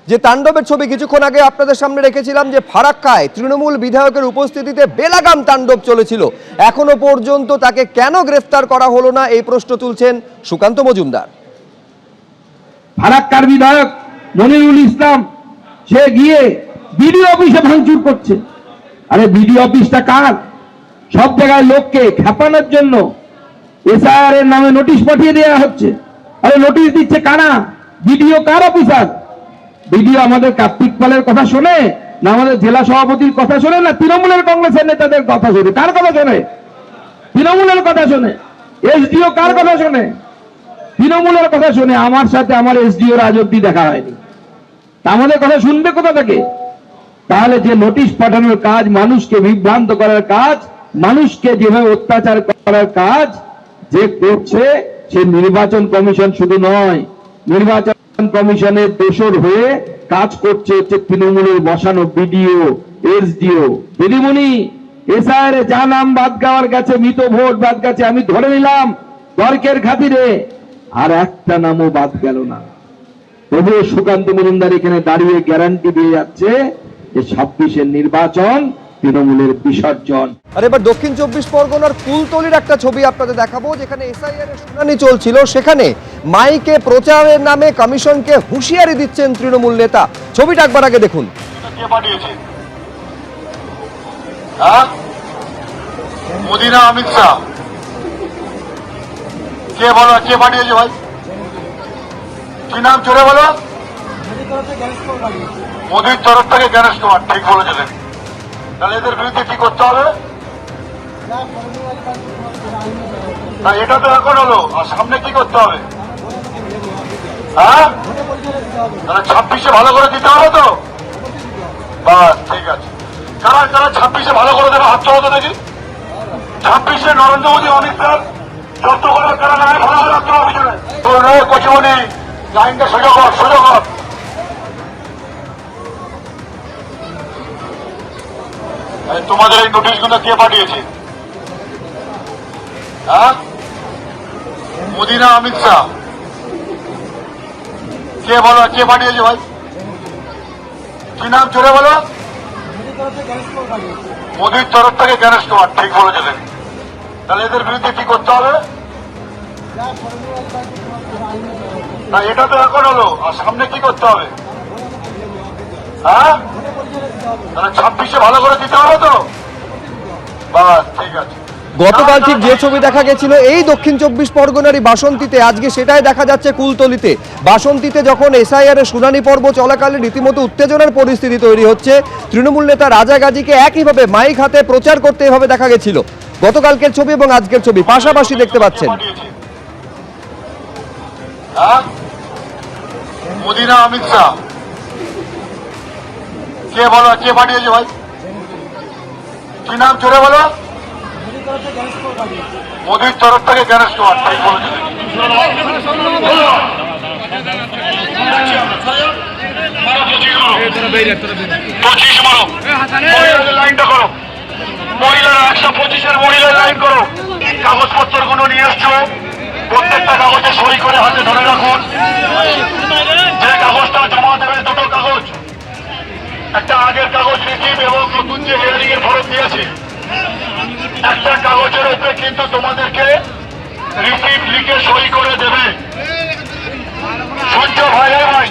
যে তাণ্ডবের ছবি কিছুক্ষণ আগে আপনাদের সামনে রেখেছিলাম, যে ফারাক্কায় তৃণমূল বিধায়কের উপস্থিতিতে বেলাগাম তাণ্ডব চলেছিল, এখনো পর্যন্ত তাকে কেন গ্রেফতার করা হলো না এই প্রশ্ন তুলছেন সুকান্ত মজুমদার। ফারাক্কার বিধায়ক মনিরুল ইসলাম সে গিয়ে বিডিও অফিসে ভাঙচুর করছে। আরে বিডিও অফিসটা কার? সব জায়গায় লোককে খেপানোর জন্য এসআইআর এর নামে নোটিশ পাঠিয়ে দেওয়া হচ্ছে। আরে নোটিশ দিচ্ছে কারা? বিডিও কার অফিসার? বিডিও আমাদের কার্তিক পালের কথা শোনে না, আমাদের জেলা সভাপতির কথা শোনে না, তৃণমূলের কংগ্রেসের নেতাদের কথা শোনে? কার কথা শোনে? তৃণমূলের কথা শোনে। এসডিও কার কথা শোনে? তৃণমূলের কথা শুনে। আমার সাথে আমার এসডিও আজ অব্দি দেখা হয়নি, আমাদের কথা শুনবে কোথা থেকে? তাহলে যে নোটিশ পাঠানোর কাজ, মানুষকে বিভ্রান্ত করার কাজ, মানুষকে যেভাবে অত্যাচার করার কাজ যে করছে, সে নির্বাচন কমিশন শুধু নয়, নির্বাচন কমিশনের দোষর হয়ে কাজ করছে হচ্ছে তৃণমূলের বসানো বিডিও, এসডিও। দিদিমণি, এসআইআর যা নাম বাদ গাওয়ার গেছে, মৃত ভোট বাদ গেছে, আমি ধরে নিলাম তর্কের খাতিরে, আর একটা নামও বাদ গেল না। তবুও সুকান্ত মজুমদার এখানে দাঁড়িয়ে গ্যারান্টি দিয়ে যাচ্ছে যে 26-এর নির্বাচন তৃণমূলের বিসর্জন। আর এবার দক্ষিণ 24 পরগনার কুলতলির একটা ছবি আপনাদের দেখাবো, যেখানে এসআইআর এর শুনানি চলছিল, সেখানে মাইকে প্রচারের নামে কমিশনকে হুঁশিয়ারি দিচ্ছেন তৃণমূল নেতা। ছবিটা একবার আগে দেখুন। কে পাঠিয়েছে? মোদি না অমিত শাহ? কে বলো, কে পাঠিয়েছে ভাই? কি নাম জোরে বলো? মোদির তরফ থেকে গণেশ কুমার। ঠিক বলেছিলেন। তাহলে এদের বিরুদ্ধে কি করতে হবে? না, এটা তো এখন হলো, আর সামনে কি করতে হবে? হ্যাঁ, তাহলে 26-এ ভালো করে দিতে হবে তো। বাস, ঠিক আছে। কারা কারা 26-এ ভালো করে দেবে? হাত চলো তো দেখি। 26-এ নরেন্দ্র মোদী, অমিত শাহ যত করে কারা নামে ভালো করে রাখতে হবে পিছনে। কচিমণি, লাইনটা সোজা কর, সোজা কর। তোমাদের এই নোটিশগুলো কে পাঠিয়েছে? হ্যাঁ, মোদি না অমিত শাহ? কে বলো, কে পাঠিয়েছে ভাই? কি নাম জোরে বলো? মোদির তরফ থেকে গণেশ কুমার। ঠিক বলেছিলেন। তাহলে এদের বিরুদ্ধে কি করতে হবে? না, এটা তো এখন হলো, আর সামনে কি করতে হবে? হ্যাঁ, তাহলে 26-এ ভালো করে দিতে হবে তো। বাস, ঠিক আছে। গতকাল ঠিক যে ছবি দেখা গেছিল এই দক্ষিণ 24 পরগনারই বাসন্তীতে, আজকে সেটাই দেখা যাচ্ছে কুলতলিতে। বাসন্তীতে যখন এসআইআর এর শুনানি পর্ব চলাকালীন রীতিমতো উত্তেজনার পরিস্থিতি তৈরি হচ্ছে, তৃণমূল নেতা রাজা গাজীকে একইভাবে মাইক হাতে প্রচার করতে এভাবে দেখা গেছিল। গতকালকের ছবি এবং আজকের ছবি পাশাপাশি দেখতে পাচ্ছেন। মোদি না অমিত শাহ? কে বলো, কে পাঠিয়েছে ভাই? কি নাম জোরে বলো? মোদির তরফ থেকে গণেশ কুমার। ঠিক বলেছিলেন। লাইনটা করো, মহিলারা 125-এর মহিলার লাইন করো। কাগজপত্র গুলো নিয়ে এসছো, প্রত্যেকটা কাগজে সই করে হাতে ধরে রাখুন। যে কাগজটা জমা দেবে, দুটো কাগজ, একটা আগের কাগজ রিসিভ এবং নতুন যে হিয়ারিং এর ফরম দিয়েছে, একটা কাগজের উপরে কিন্তু তোমাদেরকে রিসিভ লিখে সই করে দেবে। সহ্য ভাই, ভাই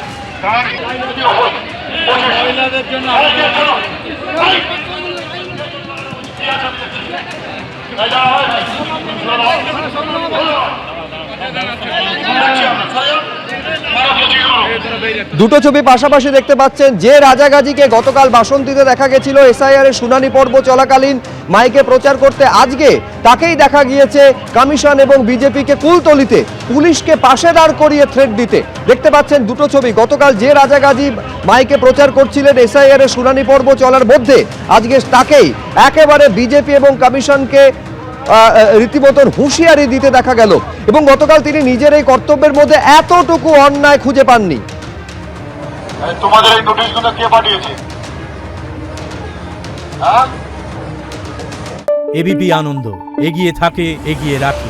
দুটো ছবি পাশাপাশি দেখতে পাচ্ছেন। যে রাজা গাজীকে গতকাল বাসন্তীতে দেখা গেছিল এসআইআর এর শুনানি পর্ব চলাকালীন মাইকে প্রচার করতে, আজকে তাকেই দেখা গিয়েছে কমিশন এবং বিজেপিকে কুলতলিতে পুলিশকে পাশে দাঁড় করিয়ে থ্রেট দিতে। দেখতে পাচ্ছেন দুটো ছবি। গতকাল যে রাজা গাজী মাইকে প্রচার করছিলেন এসআইআর এর শুনানি পর্ব চলার মধ্যে, আজকে তাকেই একেবারে বিজেপি এবং কমিশনকে রীতিমতন হুঁশিয়ারি দিতে দেখা গেল। এবং গতকাল তিনি নিজের এই কর্তব্যের মধ্যে এতটুকু অন্যায় খুঁজে পাননি। তোমাদের এই নোটিশগুলো কে পাঠিয়েছে? এবিপি আনন্দ, এগিয়ে থাকে, এগিয়ে রাখে।